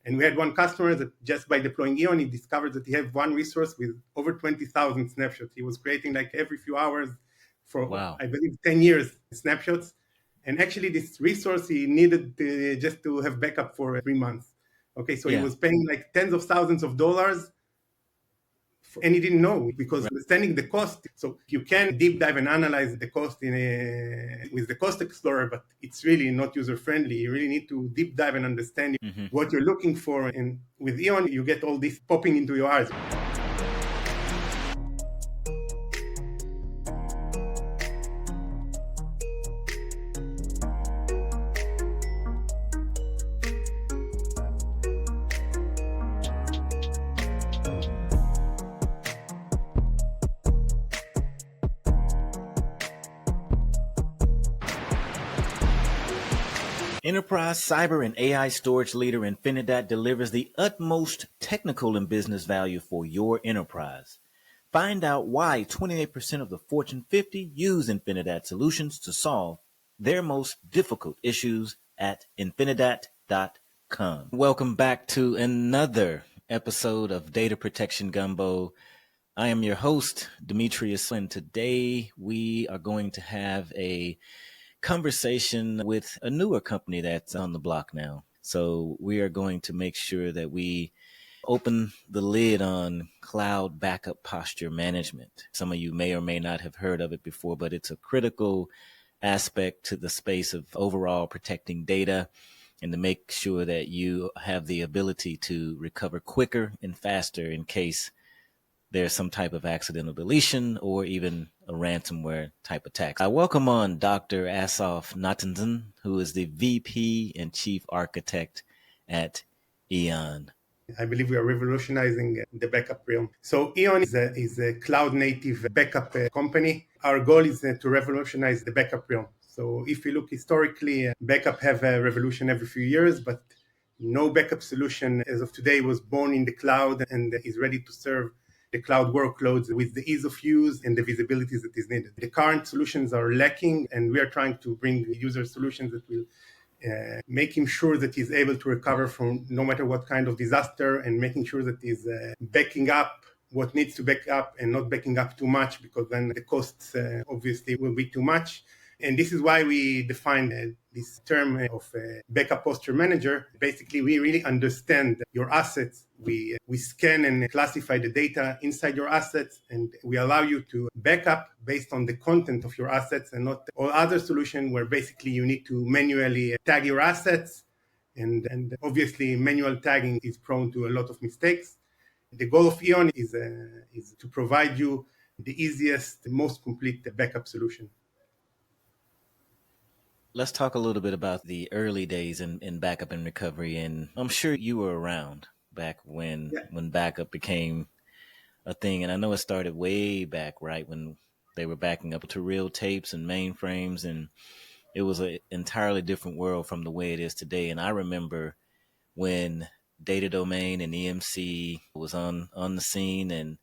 And we had one customer that just by deploying Eon, he discovered that he had one resource with over 20,000 snapshots. He was creating like every few hours for, I believe, 10 years snapshots. And actually this resource he needed just to have backup for 3 months. Okay, so he was paying like tens of thousands of dollars, and he didn't know, because understanding the cost. So you can deep dive and analyze the cost with the cost explorer, but it's really not user friendly. You really need to deep dive and understand what you're looking for. And with Eon, you get all this popping into your eyes. Enterprise cyber and AI storage leader Infinidat delivers the utmost technical and business value for your enterprise. Find out why 28% of the Fortune 50 use Infinidat solutions to solve their most difficult issues at infinidat.com. Welcome back to another episode of Data Protection Gumbo. I am your host, Demetrius, and today we are going to have a conversation with a newer company that's on the block now. So we are going to make sure that we open the lid on cloud backup posture management. Some of you may or may not have heard of it before, but it's a critical aspect to the space of overall protecting data and to make sure that you have the ability to recover quicker and faster in case there's some type of accidental deletion or even a ransomware type attack. I welcome on Dr. Assaf Natzanzon, who is the VP and Chief Architect at Eon. I believe we are revolutionizing the backup realm. So Eon is a cloud-native backup company. Our goal is to revolutionize the backup realm. So if you look historically, backup have a revolution every few years, but no backup solution as of today was born in the cloud and is ready to serve the cloud workloads with the ease of use and the visibility that is needed. The current solutions are lacking, and we are trying to bring user solutions that will make him sure that he's able to recover from no matter what kind of disaster, and making sure that he's backing up what needs to back up and not backing up too much, because then the costs obviously will be too much. And this is why we define this term of backup posture manager. Basically, we really understand your assets. We scan and classify the data inside your assets, and we allow you to back up based on the content of your assets, and not all other solution where basically you need to manually tag your assets. And obviously, manual tagging is prone to a lot of mistakes. The goal of Eon is to provide you the easiest, the most complete backup solution. Let's talk a little bit about the early days in backup and recovery. And I'm sure you were around back when backup became a thing. And I know it started way back, right, when they were backing up to real tapes and mainframes. And it was an entirely different world from the way it is today. And I remember when Data Domain and EMC was on the scene and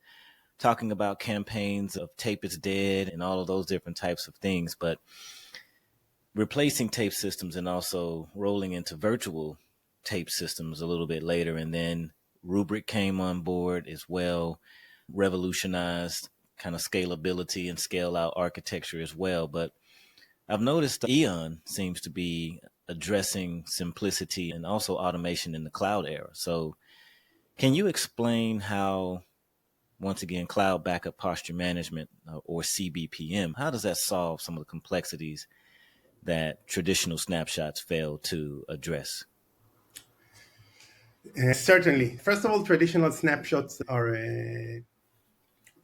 talking about campaigns of tape is dead and all of those different types of things. But replacing tape systems and also rolling into virtual tape systems a little bit later. And then Rubrik came on board as well, revolutionized kind of scalability and scale out architecture as well. But I've noticed Eon seems to be addressing simplicity and also automation in the cloud era. So can you explain how, once again, cloud backup posture management or CBPM, how does that solve some of the complexities that traditional snapshots fail to address? Certainly. First of all, traditional snapshots are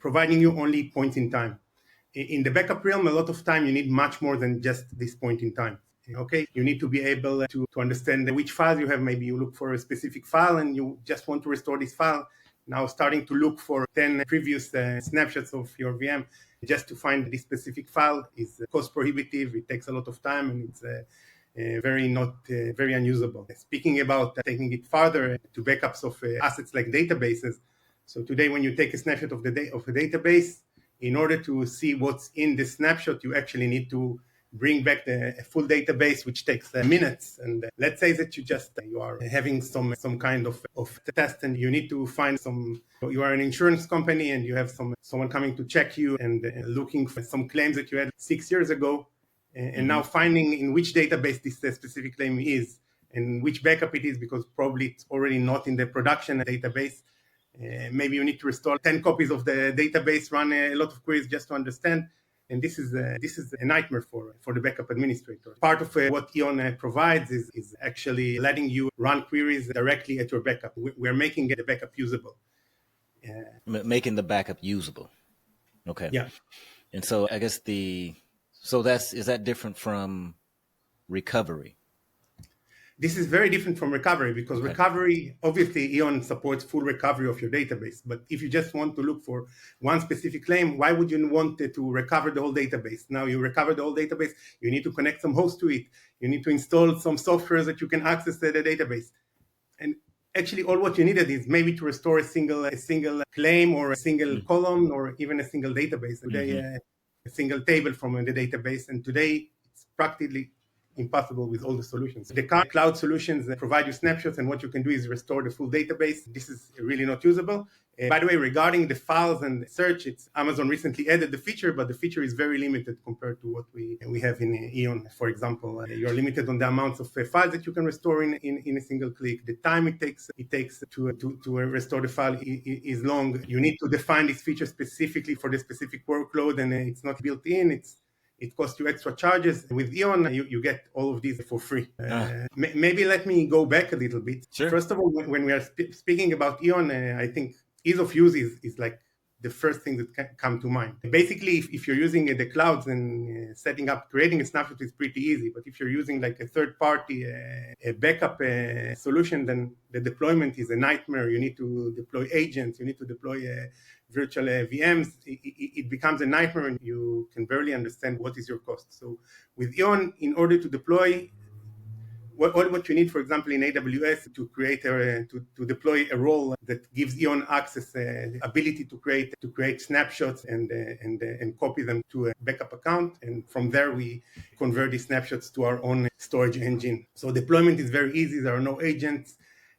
providing you only point in time. In the backup realm, a lot of time you need much more than just this point in time. Okay, you need to be able to understand which files you have. Maybe you look for a specific file and you just want to restore this file. Now starting to look for 10 previous snapshots of your VM just to find this specific file is cost prohibitive. It takes a lot of time, and it's very unusable. Speaking about taking it further to backups of assets like databases. So today, when you take a snapshot of a database, in order to see what's in the snapshot, you actually need to bring back a full database, which takes minutes. And let's say that you are having some kind of test, and you need to find you are an insurance company and you have someone coming to check you and looking for some claims that you had 6 years ago, and now finding in which database this specific claim is and which backup it is, because probably it's already not in the production database. Maybe you need to restore 10 copies of the database, run a lot of queries just to understand. And this is a nightmare for the backup administrator. Part of what Eon provides is actually letting you run queries directly at your backup. We're making the backup usable. Making the backup usable. Okay. Yeah. And so I guess is that different from recovery? This is very different from recovery, because recovery, obviously, Eon supports full recovery of your database. But if you just want to look for one specific claim, why would you want to recover the whole database? Now you recover the whole database, you need to connect some hosts to it. You need to install some software that you can access the database. And actually, all what you needed is maybe to restore a single claim or a single column or even a single database, a single table from the database. And today, it's practically impossible with all the solutions. The cloud solutions provide you snapshots, and what you can do is restore the full database. This is really not usable. By the way, regarding the files and search, Amazon recently added the feature, but the feature is very limited compared to what we have in Eon. For example, you're limited on the amounts of files that you can restore in a single click. The time it takes to restore the file is long. You need to define this feature specifically for the specific workload, and it's not built in. It costs you extra charges. With Eon, you get all of these for free. Maybe let me go back a little bit. Sure. First of all, when we are speaking about Eon, I think ease of use is like the first thing that can come to mind. Basically, if you're using the clouds and creating a snapshot is pretty easy. But if you're using like a third-party a backup solution, then the deployment is a nightmare. You need to deploy agents. You need to deploy virtual VMs. It becomes a nightmare, and you can barely understand what is your cost. So with Eon, in order to deploy, what you need, for example, in AWS to create to deploy a role that gives Eon access, ability to create snapshots and copy them to a backup account, and from there we convert these snapshots to our own storage engine. So deployment is very easy. There are no agents.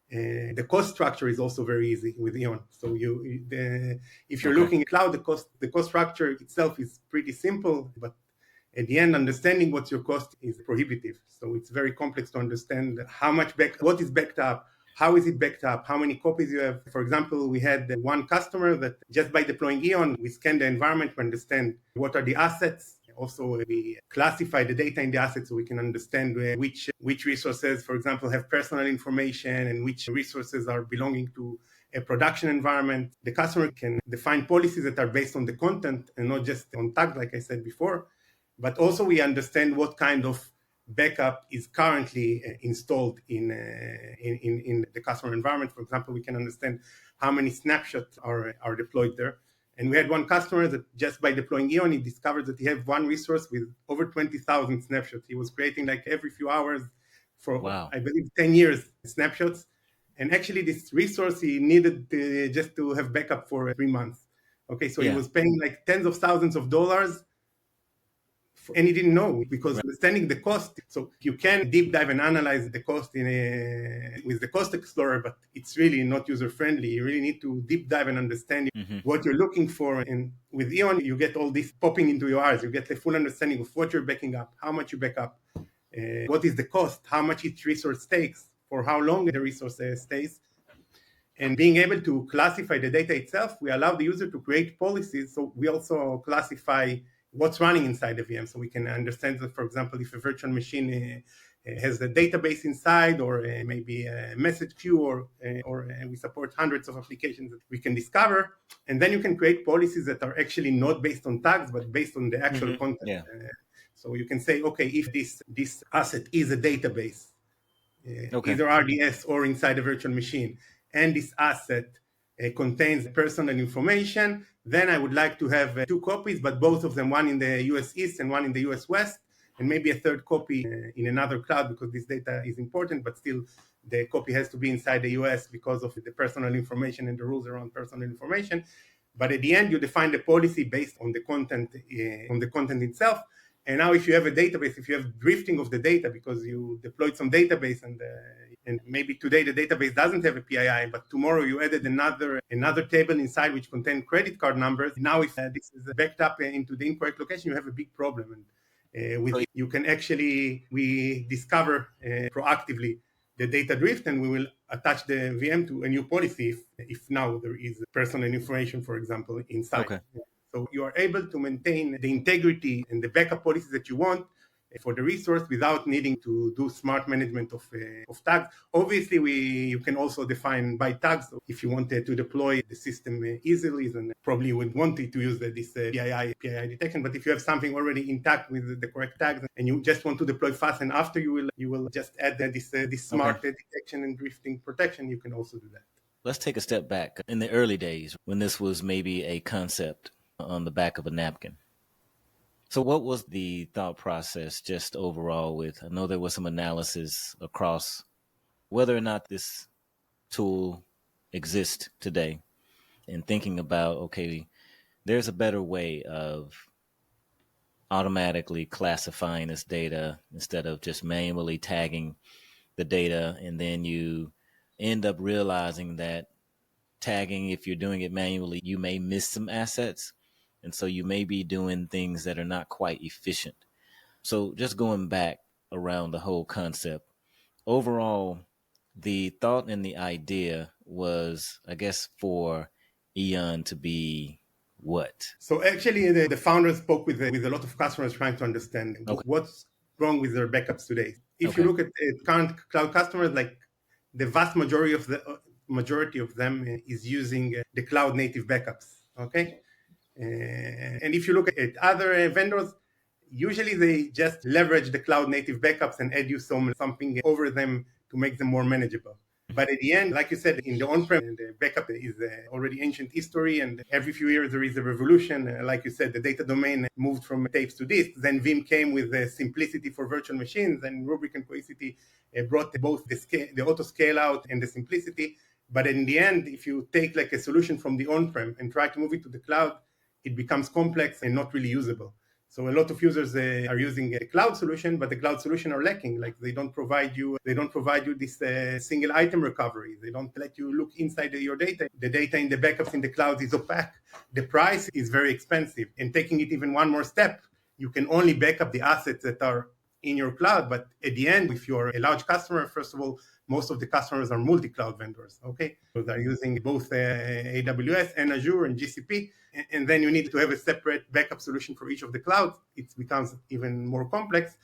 The cost structure is also very easy with Eon. So if you're looking at cloud, the cost structure itself is pretty simple, but at the end, understanding what's your cost is prohibitive. So it's very complex to understand what is backed up, how is it backed up, how many copies you have. For example, we had one customer that just by deploying Eon, we scanned the environment to understand what are the assets. Also, we classify the data in the assets so we can understand which resources, for example, have personal information and which resources are belonging to a production environment. The customer can define policies that are based on the content and not just on tags, like I said before. But also we understand what kind of backup is currently installed in the customer environment. For example, we can understand how many snapshots are deployed there. And we had one customer that just by deploying Eon, he discovered that he had one resource with over 20,000 snapshots. He was creating like every few hours for, I believe, 10 years snapshots. And actually this resource he needed just to have backup for 3 months. Okay, so he was paying like tens of thousands of dollars, and he didn't know, because understanding the cost. So you can deep dive and analyze the cost with the cost explorer, but it's really not user friendly. You really need to deep dive and understand what you're looking for. And with Eon, you get all this popping into your eyes. You get the full understanding of what you're backing up, how much you back up, what is the cost, how much each resource takes, for how long the resource stays. And being able to classify the data itself, we allow the user to create policies. So we also classify what's running inside the VM. So we can understand that, for example, if a virtual machine has a database inside, or maybe a message queue, or we support hundreds of applications that we can discover. And then you can create policies that are actually not based on tags, but based on the actual content. So you can say, okay, if this asset is a database, either RDS or inside a virtual machine, and this asset contains personal information, then I would like to have 2 copies, but both of them, one in the US East and one in the US West, and maybe a third copy in another cloud, because this data is important, but still the copy has to be inside the US because of the personal information and the rules around personal information. But at the end, you define the policy based on the content itself. And now if you have a database, if you have drifting of the data because you deployed some database and maybe today the database doesn't have a PII, but tomorrow you added another table inside which contains credit card numbers. Now if this is backed up into the incorrect location, you have a big problem. And with you can actually, we discover proactively the data drift, and we will attach the VM to a new policy if now there is personal information, for example, inside. Okay. So you are able to maintain the integrity and the backup policies that you want for the resource without needing to do smart management of tags. Obviously, you can also define by tags. So if you wanted to deploy the system easily, then probably you would want it to use this PII detection. But if you have something already intact with the correct tags and you just want to deploy fast, and after you will just add this smart detection and drifting protection, you can also do that. Let's take a step back. In the early days, when this was maybe a concept on the back of a napkin. So what was the thought process just overall with, I know there was some analysis across whether or not this tool exists today, and thinking about, okay, there's a better way of automatically classifying this data instead of just manually tagging the data. And then you end up realizing that tagging, if you're doing it manually, you may miss some assets. And so you may be doing things that are not quite efficient. So just going back around the whole concept, overall, the thought and the idea was, I guess, for Eon to be what? So actually, the founders spoke with a lot of customers trying to understand what's wrong with their backups today. If you look at current cloud customers, like the vast majority of them is using the cloud native backups. Okay. And if you look at other vendors, usually they just leverage the cloud native backups and add you something over them to make them more manageable. But at the end, like you said, in the on-prem, the backup is already ancient history, and every few years there is a revolution. Like you said, the data domain moved from tapes to disks. Then Vim came with simplicity for virtual machines, and Rubrik and Cohesity brought both the auto scale out and the simplicity. But in the end, if you take like a solution from the on-prem and try to move it to the cloud, it becomes complex and not really usable. So a lot of users are using a cloud solution, but the cloud solution are lacking. Like they don't provide you this single item recovery. They don't let you look inside your data. The data in the backups in the cloud is opaque. The price is very expensive. And taking it even one more step, you can only back up the assets that are in your cloud. But at the end, if you're a large customer, first of all, most of the customers are multi-cloud vendors, okay? So they're using both AWS and Azure and GCP, and then you need to have a separate backup solution for each of the clouds. It becomes even more complex.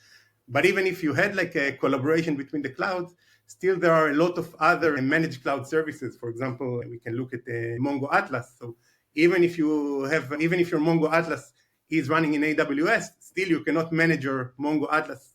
But even if you had like a collaboration between the clouds, still there are a lot of other managed cloud services. For example, we can look at Mongo Atlas. So even if your Mongo Atlas is running in AWS, still you cannot manage your Mongo Atlas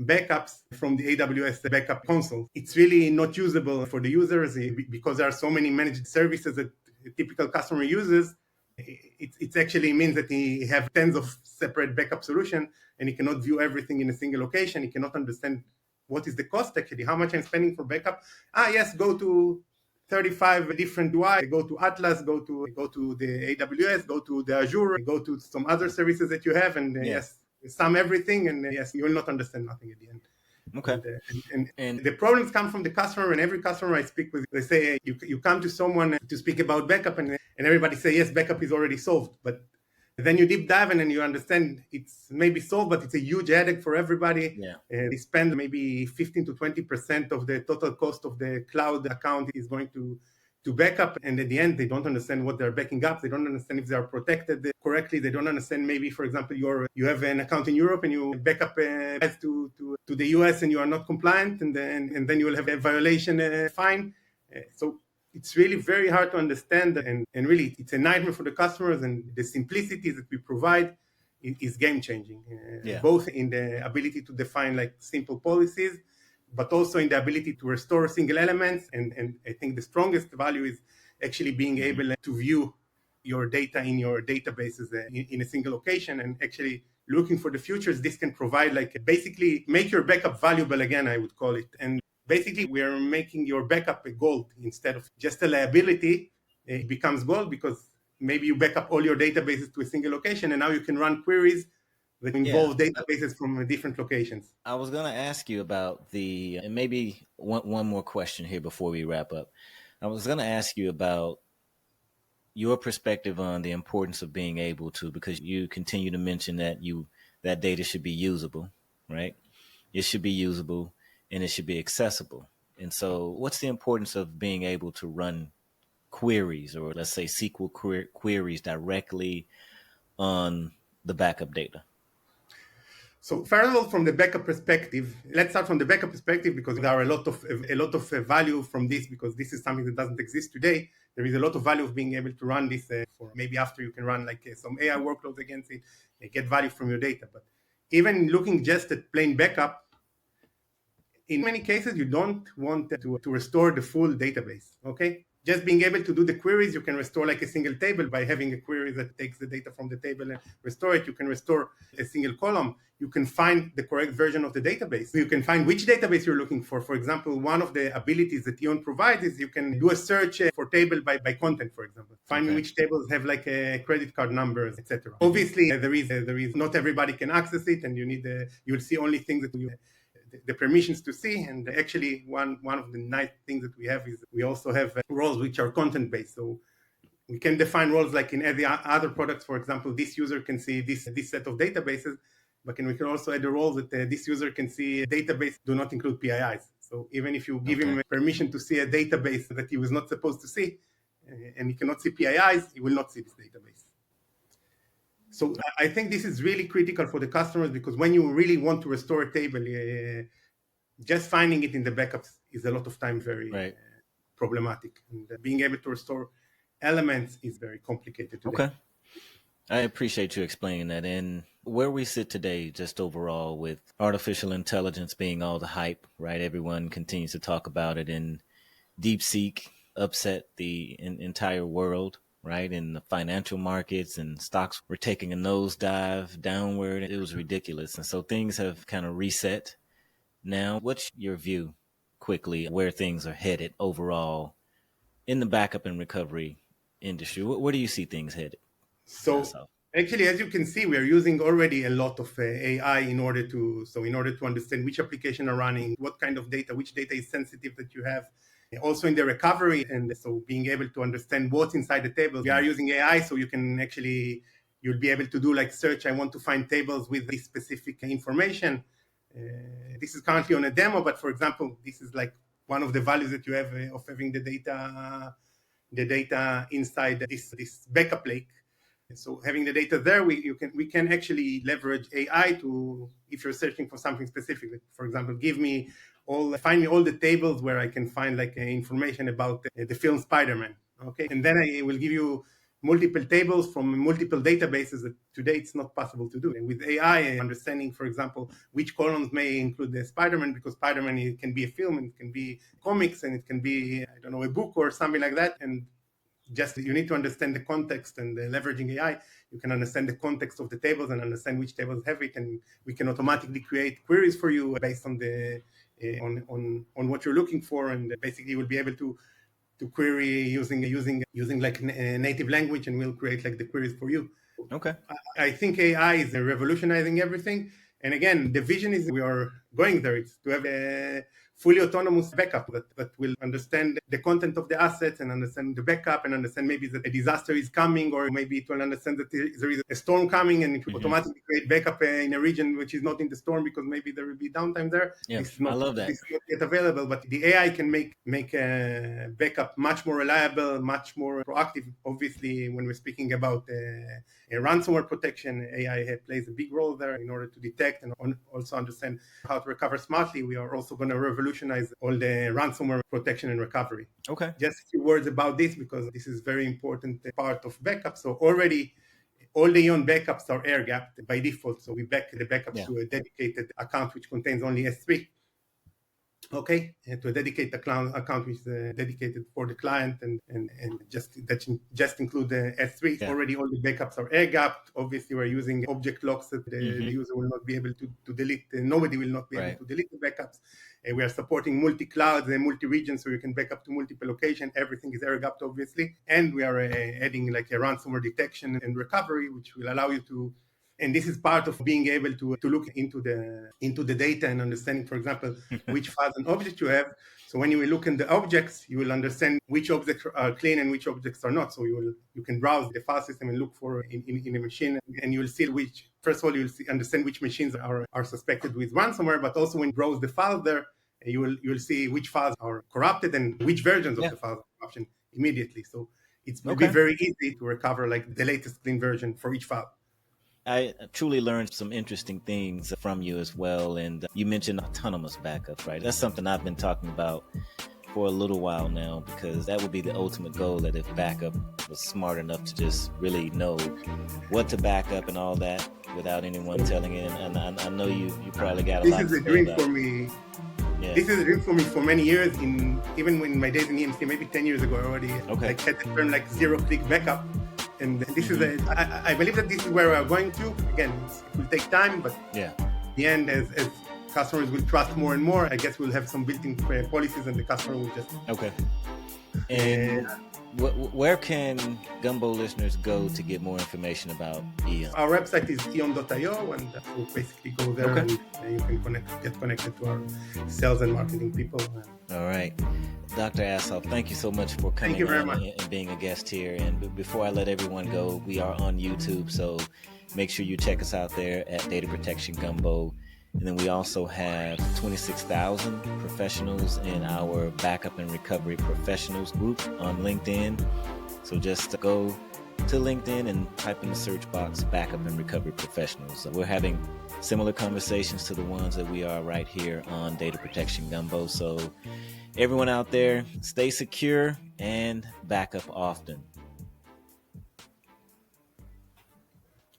backups from the AWS backup console. It's really not usable for the users because there are so many managed services that a typical customer uses. It actually means that he have tens of separate backup solutions and he cannot view everything in a single location. He cannot understand what is the cost actually, how much I'm spending for backup. Yes, go to 35 different UI, go to Atlas, go to the AWS, go to the Azure, go to some other services that you have, and yes, sum everything, and yes, you will not understand nothing at the end. Okay. And the problems come from the customer, and every customer I speak with, they say, you come to someone to speak about backup, and everybody say, yes, backup is already solved. But then you deep dive and you understand it's maybe solved, but it's a huge headache for everybody. Yeah. They spend maybe 15 to 20% of the total cost of the cloud account is going to backup, and at the end they don't understand what they're backing up. They don't understand if they are protected correctly. They don't understand, maybe for example you have an account in Europe and you back up to the US and you are not compliant, and then you will have a violation fine. So it's really very hard to understand, and really it's a nightmare for the customers, and the simplicity that we provide is game changing, both in the ability to define like simple policies, but also in the ability to restore single elements. And I think the strongest value is actually being able to view your data in your databases in a single location, and actually looking for the futures. This can provide like basically make your backup valuable again, I would call it. And basically we are making your backup a gold instead of just a liability. It becomes gold because maybe you back up all your databases to a single location, and now you can run queries that involve databases from different locations. I was going to ask you about and maybe one more question here before we wrap up. I was going to ask you about your perspective on the importance of being able to, because you continue to mention that that data should be usable, right? It should be usable and it should be accessible. And so what's the importance of being able to run queries, or let's say SQL queries directly on the backup data? So first of all, from the backup perspective, let's start from the backup perspective because there are a lot of value from this, because this is something that doesn't exist today. There is a lot of value of being able to run this for maybe after you can run like some AI workloads against it, get value from your data. But even looking just at plain backup, in many cases, you don't want to restore the full database, okay? Just being able to do the queries, you can restore like a single table by having a query that takes the data from the table and restore it. You can restore a single column. You can find the correct version of the database. You can find which database you're looking for. For example, one of the abilities that Eon provides is you can do a search for table by content, for example, finding which tables have like credit card numbers, etc. Obviously, there is not everybody can access it, and you'll see only things that you the permissions to see. And actually, one of the nice things that we have is we also have roles which are content based. So we can define roles like in every other products. For example, this user can see this set of databases, but we can also add a role that this user can see a database do not include PIIs. So even if you give him permission to see a database that he was not supposed to see, and he cannot see PIIs, he will not see this database. So I think this is really critical for the customers, because when you really want to restore a table, just finding it in the backups is a lot of time very problematic. And being able to restore elements is very complicated today. Okay. I appreciate you explaining that. And where we sit today, just overall, with artificial intelligence being all the hype, right? Everyone continues to talk about it, and DeepSeek upset the entire world, right? In the financial markets, and stocks were taking a nosedive downward. It was ridiculous. And so things have kind of reset. Now, what's your view quickly where things are headed overall in the backup and recovery industry? Where do you see things headed? So actually, as you can see, we are using already a lot of AI in order to understand which application are running, what kind of data, which data is sensitive that you have. Also in the recovery, and so being able to understand what's inside the tables. We are using AI, so you'll be able to do like search. I want to find tables with this specific information. This is currently on a demo, but for example, this is like one of the values that you have of having the data inside this backup lake. So having the data there, we can actually leverage AI to, if you're searching for something specific, for example, find me all the tables where I can find like information about the film Spider-Man. Okay, and then I will give you multiple tables from multiple databases that today it's not possible to do. And with AI, understanding, for example, which columns may include the Spider-Man, because Spider-Man, it can be a film, and it can be comics, and it can be, I don't know, a book or something like that. And just you need to understand the context, and leveraging AI, you can understand the context of the tables and understand which tables have it, and we can automatically create queries for you based on on what you're looking for, and basically you will be able to query using like native language, and we'll create like the queries for you. Okay. I think AI is revolutionizing everything. And again, the vision is we are going there. It's to have a fully autonomous backup that will understand the content of the assets and understand the backup and understand maybe that a disaster is coming, or maybe it will understand that there is a storm coming, and it will automatically create backup in a region which is not in the storm because maybe there will be downtime there. Yeah, I love that. This is not yet available, but the AI can make a backup much more reliable, much more proactive. Obviously, when we're speaking about a ransomware protection, AI plays a big role there in order to detect and also understand how to recover smartly. We are also going to revolutionize all the ransomware protection and recovery. Okay. Just a few words about this, because this is very important part of backup. So already all the Eon backups are air gapped by default. So we back the backups to a dedicated account which contains only S3. Okay, and to a dedicated account which is dedicated for the client, and just include the S3. Yeah. Already all the backups are air gapped. Obviously, we're using object locks that the user will not be able to delete. Nobody will not be able to delete the backups. We are supporting multi-clouds and multi-regions, so you can back up to multiple locations. Everything is air gapped, obviously. And we are adding like a ransomware detection and recovery, which will allow you to And this is part of being able to look into the data and understanding, for example, which files and objects you have. So when you will look in the objects, you will understand which objects are clean and which objects are not. So you can browse the file system and look for in a machine, and you will see which. First of all, you will understand which machines are suspected with ransomware, but also when you browse the file there, you will see which files are corrupted and which versions of the files are corrupted immediately. So it will be very easy to recover like the latest clean version for each file. I truly learned some interesting things from you as well. And you mentioned autonomous backups, right? That's something I've been talking about for a little while now, because that would be the ultimate goal, that if backup was smart enough to just really know what to back up and all that without anyone telling it. And I know you probably got a lot to say about it. This is a dream for me. Yeah. This is a dream for me for many years. Even in my days in EMC, maybe 10 years ago, I already had the term like zero-click backup. And this is I believe that this is where we're going to. Again, it will take time, but in the end, as customers will trust more and more, I guess we'll have some built-in policies, and the customer will just... And where can Gumbo listeners go to get more information about Eon? Our website is eon.io, and we'll basically go there and you can get connected to our sales and marketing people. All right. Dr. Assaf, thank you so much for coming and being a guest here. And before I let everyone go, we are on YouTube, so make sure you check us out there at Data Protection Gumbo. And then we also have 26,000 professionals in our Backup and Recovery Professionals group on LinkedIn. So just go to LinkedIn and type in the search box Backup and Recovery Professionals. We're having similar conversations to the ones that we are right here on Data Protection Gumbo. So everyone out there, stay secure and back up often.